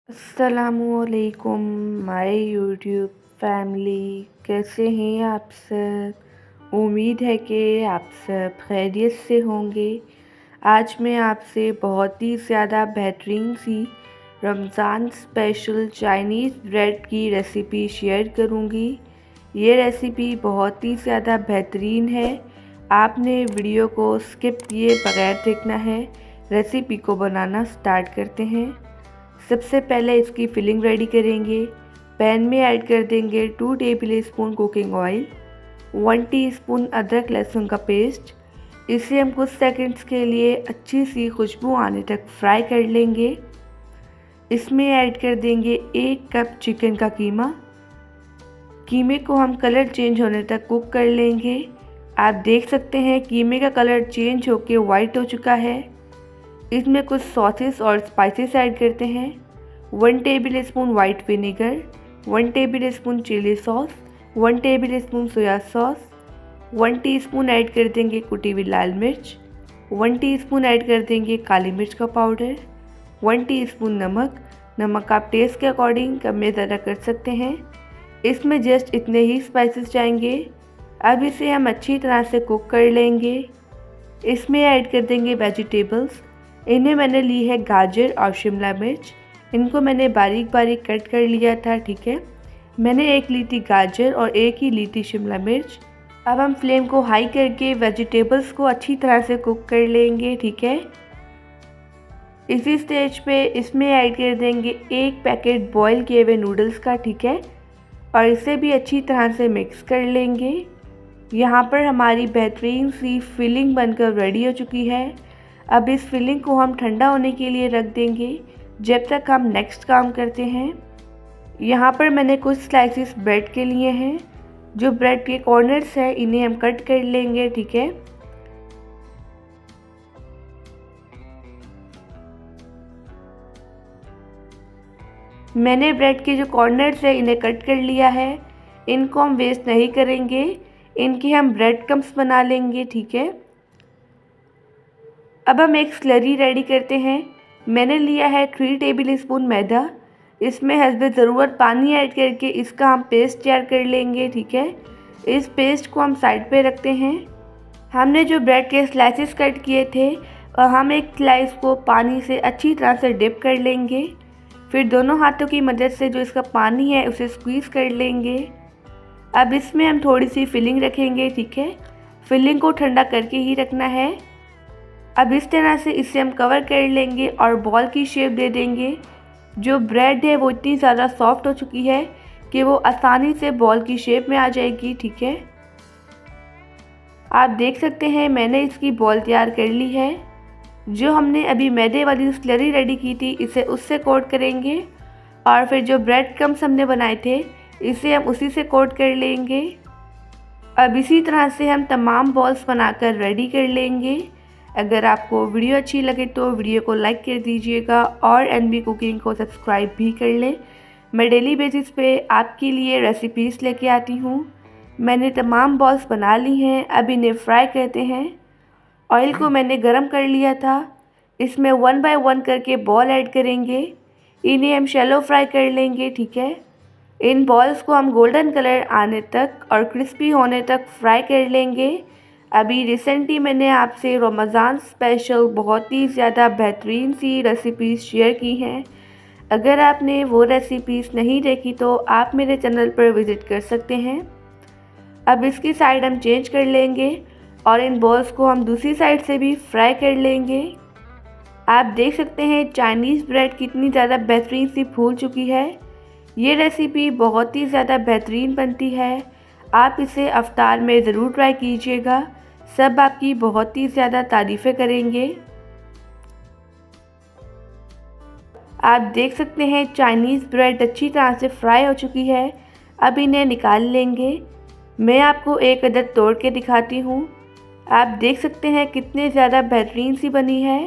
अस्सलामुअलैकुम my YouTube family, कैसे हैं आप सब। उम्मीद है कि आप सब खैरियत से होंगे। आज मैं आपसे बहुत ही ज़्यादा बेहतरीन सी रमज़ान स्पेशल चाइनीज़ ब्रेड की रेसिपी शेयर करूंगी। ये रेसिपी बहुत ही ज़्यादा बेहतरीन है। आपने वीडियो को स्किप किए बगैर देखना है। रेसिपी को बनाना स्टार्ट करते हैं। सबसे पहले इसकी फिलिंग रेडी करेंगे। पैन में ऐड कर देंगे 2 table spoon cooking oil, 1 teaspoon अदरक लहसुन का पेस्ट। इसे हम कुछ सेकंड्स के लिए अच्छी सी खुशबू आने तक फ्राई कर लेंगे। इसमें ऐड कर देंगे 1 कप चिकन का कीमा। कीमे को हम कलर चेंज होने तक कुक कर लेंगे। आप देख सकते हैं कीमे का कलर चेंज होकर वाइट हो चुका है। इसमें कुछ सॉसेस और स्पाइसेस ऐड करते हैं। 1 tablespoon white vinegar, 1 tablespoon chilli sauce, 1 tablespoon soya sauce, 1 teaspoon add कर देंगे कुटी हुई लाल मिर्च, 1 टीस्पून ऐड कर देंगे काली मिर्च का पाउडर, 1 टीस्पून नमक आप टेस्ट के अकॉर्डिंग कम में ज़्यादा कर सकते हैं। इसमें जस्ट इतने ही स्पाइसेस जाएंगे। अब इसे हम अच्छी तरह से कुक कर लेंगे। इसमें ऐड कर देंगे वेजिटेबल्स। इन्हें मैंने ली है गाजर और शिमला मिर्च। इनको मैंने बारीक बारीक कट कर लिया था, ठीक है। मैंने एक ली थी गाजर और एक ही ली थी शिमला मिर्च। अब हम फ्लेम को हाई करके वेजिटेबल्स को अच्छी तरह से कुक कर लेंगे, ठीक है। इसी स्टेज पे इसमें ऐड कर देंगे 1 पैकेट बॉईल किए हुए नूडल्स का, ठीक है, और इसे भी अच्छी तरह से मिक्स कर लेंगे। यहाँ पर हमारी बेहतरीन सी फिलिंग बनकर रेडी हो चुकी है। अब इस फिलिंग को हम ठंडा होने के लिए रख देंगे जब तक हम नेक्स्ट काम करते हैं। यहाँ पर मैंने कुछ स्लाइसेस ब्रेड के लिए हैं। जो ब्रेड के कॉर्नर्स हैं इन्हें हम कट कर लेंगे, ठीक है। मैंने ब्रेड के जो कॉर्नर्स हैं इन्हें कट कर लिया है। इनको हम वेस्ट नहीं करेंगे, इनके हम ब्रेड क्रम्स बना लेंगे, ठीक है। अब हम एक स्लरी रेडी करते हैं। मैंने लिया है 3 टेबल स्पून मैदा। इसमें हस्बे ज़रूरत पानी ऐड करके इसका हम पेस्ट तैयार कर लेंगे, ठीक है। इस पेस्ट को हम साइड पे रखते हैं। हमने जो ब्रेड के स्लाइसेस कट किए थे हम एक स्लाइस को पानी से अच्छी तरह से डिप कर लेंगे। फिर दोनों हाथों की मदद से जो इसका पानी है उसे स्क्वीज़ कर लेंगे। अब इसमें हम थोड़ी सी फिलिंग रखेंगे, ठीक है। फिलिंग को ठंडा करके ही रखना है। अब इस तरह से इसे हम कवर कर लेंगे और बॉल की शेप दे देंगे। जो ब्रेड है वो इतनी ज़्यादा सॉफ्ट हो चुकी है कि वो आसानी से बॉल की शेप में आ जाएगी, ठीक है। आप देख सकते हैं मैंने इसकी बॉल तैयार कर ली है। जो हमने अभी मैदे वाली स्लरी रेडी की थी इसे उससे कोट करेंगे और फिर जो ब्रेड क्रम्स हमने बनाए थे इसे हम उसी से कोट कर लेंगे। अब इसी तरह से हम तमाम बॉल्स बनाकर रेडी कर लेंगे। अगर आपको वीडियो अच्छी लगे तो वीडियो को लाइक कर दीजिएगा और एनबी कुकिंग को सब्सक्राइब भी कर लें। मैं डेली बेसिस पे आपके लिए रेसिपीज़ लेके आती हूँ। मैंने तमाम बॉल्स बना ली हैं। अब इन्हें फ्राई करते हैं। ऑयल को मैंने गरम कर लिया था। इसमें 1 बाय 1 करके बॉल ऐड करेंगे। इन्हें हम शैलो फ्राई कर लेंगे, ठीक है। इन बॉल्स को हम गोल्डन कलर आने तक और क्रिस्पी होने तक फ्राई कर लेंगे। अभी रिसेंटली मैंने आपसे रमज़ान स्पेशल बहुत ही ज़्यादा बेहतरीन सी रेसिपीज़ शेयर की हैं। अगर आपने वो रेसिपीज़ नहीं देखी तो आप मेरे चैनल पर विज़िट कर सकते हैं। अब इसकी साइड हम चेंज कर लेंगे और इन बॉल्स को हम दूसरी साइड से भी फ्राई कर लेंगे। आप देख सकते हैं चाइनीज़ ब्रेड कितनी ज़्यादा बेहतरीन सी फूल चुकी है। ये रेसिपी बहुत ही ज़्यादा बेहतरीन बनती है। आप इसे अफ्तार में ज़रूर ट्राई कीजिएगा। सब आपकी बहुत ही ज़्यादा तारीफ़ें करेंगे। आप देख सकते हैं चाइनीज़ ब्रेड अच्छी तरह से फ्राई हो चुकी है। अब इन्हें निकाल लेंगे। मैं आपको एक अदद तोड़ के दिखाती हूँ। आप देख सकते हैं कितने ज़्यादा बेहतरीन सी बनी है।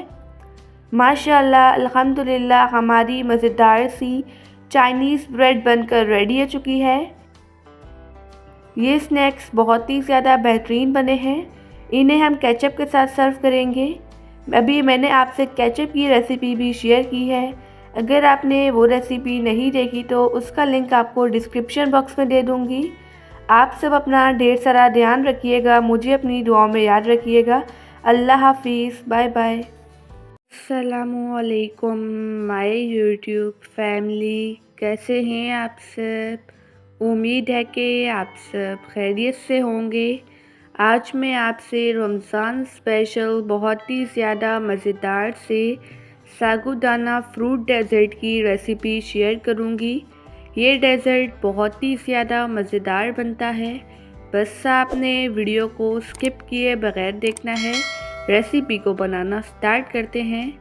माशाल्लाह अल्हम्दुलिल्लाह हमारी मज़ेदार सी चाइनीज़ ब्रेड बनकर रेडी हो चुकी है। ये स्नैक्स बहुत ही ज़्यादा बेहतरीन बने हैं। इन्हें हम केचप के साथ सर्व करेंगे। अभी मैंने आपसे केचप की रेसिपी भी शेयर की है। अगर आपने वो रेसिपी नहीं देखी तो उसका लिंक आपको डिस्क्रिप्शन बॉक्स में दे दूँगी। आप सब अपना ढेर सारा ध्यान रखिएगा, मुझे अपनी दुआओं में याद रखिएगा। अल्लाह हाफिज़, बाय बाय। अस्सलामुअलैकुम माय यूट्यूब फैमिली, कैसे हैं आप सब। उम्मीद है कि आप सब खैरियत से होंगे। आज मैं आपसे रमज़ान स्पेशल बहुत ही ज़्यादा मज़ेदार से सागुदाना फ्रूट डेज़र्ट की रेसिपी शेयर करूंगी। ये डेज़र्ट बहुत ही ज़्यादा मज़ेदार बनता है, बस आपने वीडियो को स्किप किए बगैर देखना है। रेसिपी को बनाना स्टार्ट करते हैं।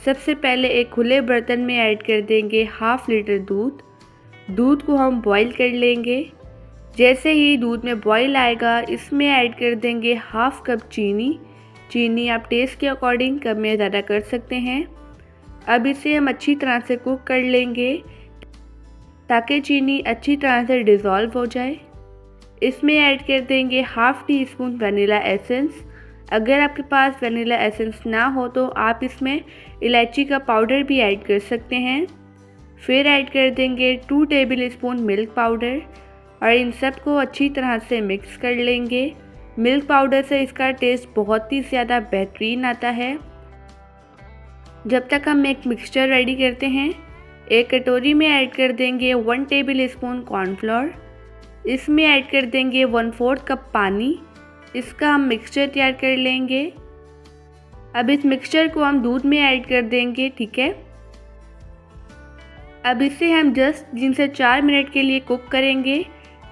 सबसे पहले एक खुले बर्तन में ऐड कर देंगे हाफ़ लीटर दूध। दूध को हम बॉईल कर लेंगे। जैसे ही दूध में बॉईल आएगा, इसमें ऐड कर देंगे हाफ़ कप चीनी। चीनी आप टेस्ट के अकॉर्डिंग कम या ज़्यादा कर सकते हैं। अब इसे हम अच्छी तरह से कुक कर लेंगे ताकि चीनी अच्छी तरह से डिज़ोल्व हो जाए। इसमें ऐड कर देंगे half tea spoon vanilla essence. अगर आपके पास वनीला एसेंस ना हो तो आप इसमें इलायची का पाउडर भी ऐड कर सकते हैं। फिर ऐड कर देंगे 2 टेबल स्पून मिल्क पाउडर और इन सब को अच्छी तरह से मिक्स कर लेंगे। मिल्क पाउडर से इसका टेस्ट बहुत ही ज़्यादा बेहतरीन आता है। जब तक हम एक मिक्सचर रेडी करते हैं, एक कटोरी में ऐड कर देंगे 1 टेबल स्पून कॉर्नफ्लोर। इसमें ऐड कर देंगे 1/4 कप पानी। इसका हम मिक्सचर तैयार कर लेंगे। अब इस मिक्सचर को हम दूध में ऐड कर देंगे, ठीक है। अब इसे हम जस्ट 3 से 4 मिनट के लिए कुक करेंगे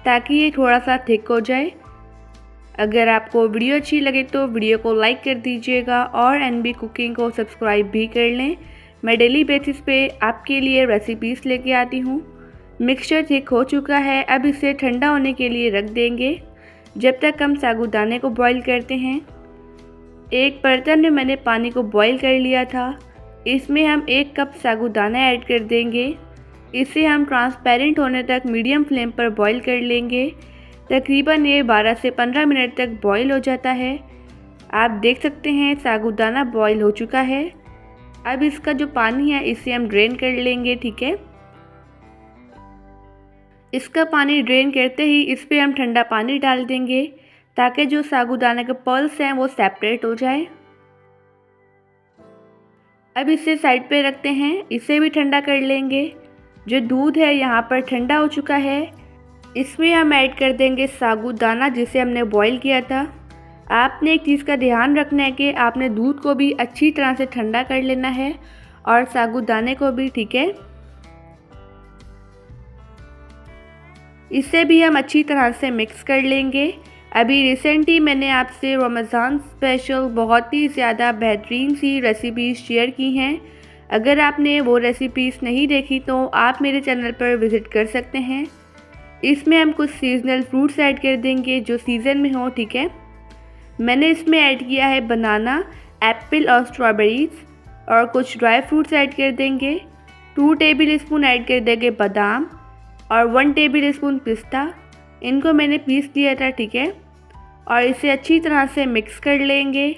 ताकि ये थोड़ा सा थिक हो जाए। अगर आपको वीडियो अच्छी लगे तो वीडियो को लाइक कर दीजिएगा और NB कुकिंग को सब्सक्राइब भी कर लें। मैं डेली बेसिस पे आपके लिए रेसिपीज़ लेके आती हूँ। मिक्सचर थिक हो चुका है, अब इसे ठंडा होने के लिए रख देंगे जब तक हम सागुदाने को बॉईल करते हैं। एक बर्तन में मैंने पानी को बॉईल कर लिया था। इसमें हम 1 कप सागुदाना ऐड कर देंगे। इसे हम ट्रांसपेरेंट होने तक मीडियम फ्लेम पर बॉईल कर लेंगे। तकरीबन ये 12 से 15 मिनट तक बॉईल हो जाता है। आप देख सकते हैं सागुदाना बॉईल हो चुका है। अब इसका जो पानी है इसे हम ड्रेन कर लेंगे, ठीक है। इसका पानी ड्रेन करते ही इस पर हम ठंडा पानी डाल देंगे ताकि जो सागुदाना के पल्स हैं वो सेपरेट हो जाए। अब इसे साइड पे रखते हैं, इसे भी ठंडा कर लेंगे। जो दूध है यहाँ पर ठंडा हो चुका है। इसमें हम ऐड कर देंगे सागुदाना जिसे हमने बॉईल किया था। आपने एक चीज़ का ध्यान रखना है कि आपने दूध को भी अच्छी तरह से ठंडा कर लेना है और सागुदाने को भी, ठीक है। इसे भी हम अच्छी तरह से मिक्स कर लेंगे। अभी रिसेंटली मैंने आपसे रमज़ान स्पेशल बहुत ही ज़्यादा बेहतरीन सी रेसिपीज़ शेयर की हैं। अगर आपने वो रेसिपीज़ नहीं देखी तो आप मेरे चैनल पर विज़िट कर सकते हैं। इसमें हम कुछ सीजनल फ्रूट्स ऐड कर देंगे जो सीज़न में हो, ठीक है। मैंने इसमें ऐड किया है बनाना, एप्पल और स्ट्रॉबेरीज़ और कुछ ड्राई फ्रूट्स ऐड कर देंगे। 2 टेबल स्पून ऐड कर देंगे बादाम और 1 टेबल स्पून पिस्ता। इनको मैंने पीस लिया था, ठीक है। और इसे अच्छी तरह से मिक्स कर लेंगे।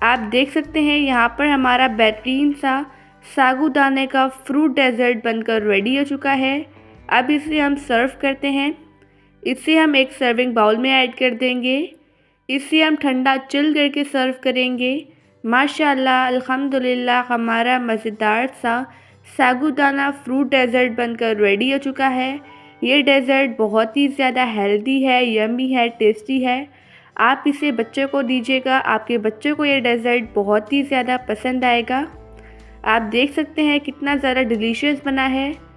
आप देख सकते हैं यहाँ पर हमारा बेहतरीन सा सागुदाने का फ्रूट डेज़र्ट बनकर रेडी हो चुका है। अब इसे हम सर्व करते हैं। इसे हम एक सर्विंग बाउल में ऐड कर देंगे। इसे हम ठंडा चिल करके सर्व करेंगे। माशाल्लाह अल्हम्दुलिल्लाह हमारा मज़ेदार सा सागुदाना फ्रूट डेज़र्ट बनकर रेडी हो चुका है। ये डेज़र्ट बहुत ही ज़्यादा हेल्दी है, यम्मी है, टेस्टी है। आप इसे बच्चों को दीजिएगा, आपके बच्चों को ये डेज़र्ट बहुत ही ज़्यादा पसंद आएगा। आप देख सकते हैं कितना ज़्यादा डिलीशियस बना है।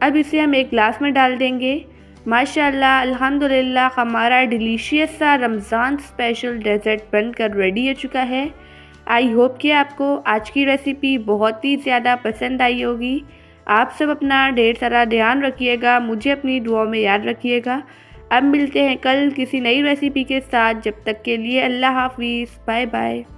अब इसे हम एक ग्लास में डाल देंगे। माशाल्लाह अल्हम्दुलिल्लाह हमारा डिलीशियस सा रमज़ान स्पेशल डेज़र्ट बनकर रेडी हो चुका है। आई होप कि आपको आज की रेसिपी बहुत ही ज़्यादा पसंद आई होगी। आप सब अपना ढेर सारा ध्यान रखिएगा, मुझे अपनी दुआओं में याद रखिएगा। अब मिलते हैं कल किसी नई रेसिपी के साथ। जब तक के लिए अल्लाह हाफिज़, बाय बाय।